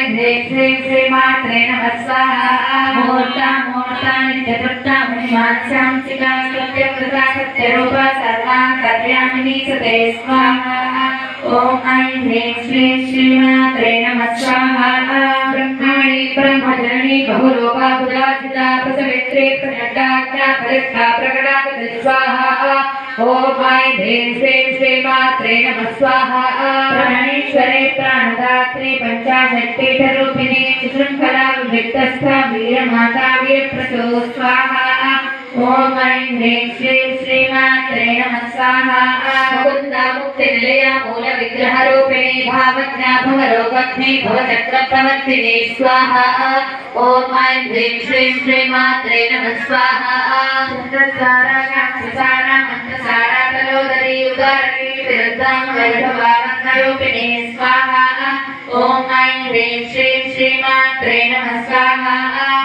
ह्रीं श्रीमात्रे नमः स्वाहा मुहूर्तानि चतुर्थानि मानसांसिका सत्यव्रता सत्यरूपा सर्वान् कल्यामिनी सते स्वाहा ॐ ऐं ह्रीं श्रीं श्रीमात्रे नमः स्वाहा ब्रह्माणि ब्रह्मजननी बहुरूपा बुधाचिता प्रसवित्री प्रचण्डाख्या परिष्ठा प्रकटागत स्वाहा ॐ ऐं ह्रीं श्रीं श्रीमात्रे नमः स्वाहा प्राणेश्वरे प्राणदात्री पंचाशत्पीठरूपिणी शृङ्खला विविक्तस्था वीरमाता वीरप्रसो स्वाहा ॐ ऐं ह्रीं श्रीं श्रीमात्रे नमः स्वाहा मुकुन्दा मुक्तिनिलया मूलविग्रहरूपिणी भावज्ञा भवरोगग्नि भवचक्रप्रवर्तिनी स्वाहा ॐ ऐं ह्रीं श्रीं श्रीमात्रे नमः स्वाहा चन्द्रसारा काक्षसारा मन्त्रसारा तलोदरी उदारी विरुद्धां वैभवानन्दरूपिणी स्वाहा ॐ ऐं ह्रीं श्रीं श्रीमात्रे नमः स्वाहा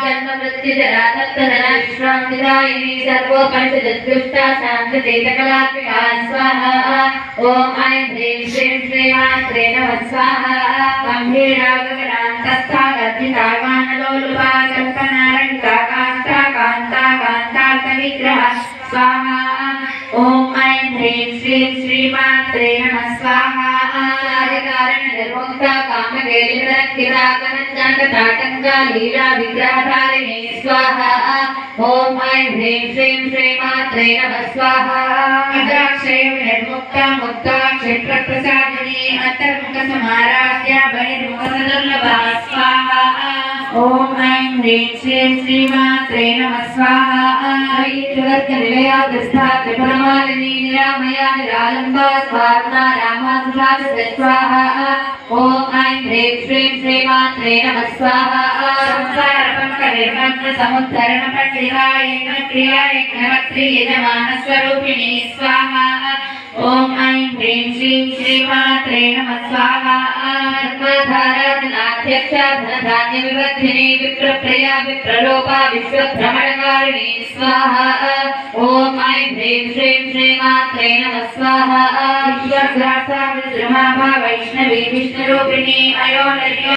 जन्ममृत्युजरा तत्तदना विश्रान्तिदायिनी सर्वोपनिषदुष्टा शान्तचेतकलात्मिका स्वाहा ॐ ऐं ह्रीं श्रीं श्रीमात्रे नमः स्वाहा गम्भीरा गगनान्तस्था गर्भिता गानलोलुपा कल्पनारहिता कान्ता कान्ता कान्तार्थविग्रह स्वाहा ॐ ऐं ह्रीं श्रीं श्रीमात्रे नमः स्वाहा निर्मुक्ता कामकेलिनरक्षिता कनञ्जातटाटङ्का लीला विग्रहधारिणी स्वाहा ॐ ऐं ह्रीं श्रीं श्रीमात्रे नमः स्वाहा अद्राक्षय निर्मुक्ता मुक्ता क्षेत्रप्रसादिनी अन्तर्मुखसमाराध्या बहिर्मुखसदुर्लभा स्वाहा ॐ ऐं ह्रीं श्रीं श्रीमात्रे नमः स्वाहा जगद्निलया दस्था त्रिपुरमालिनी निरामया निरालम्बा स्वात्मा रामासुधा स्वाहा ॐ ऐं ह्रीं श्रीं श्रीमात्रे नमः स्वाहा संसारपङ्कनिर्मग्न समुद्धरणपट्टिका यज्ञक्रिया यज्ञवक्त्री यजमानस्वरूपिणी स्वाहा ॐ ऐं ह्रीं श्रीं श्रीमात्रे नमः स्वाहा धर्मधाराधनाध्यक्षा धनधान्यविवर्धिनी विप्रप्रिया विप्रलोपा विश्वभ्रमणकारिणी स्वाहा ॐ ऐं ह्रीं श्रीं श्रीमात्रे नमः स्वाहा विश्वग्रासा विद्रुमाभा वैष्णवी विष्णुरूपिणी अयोनिर्यो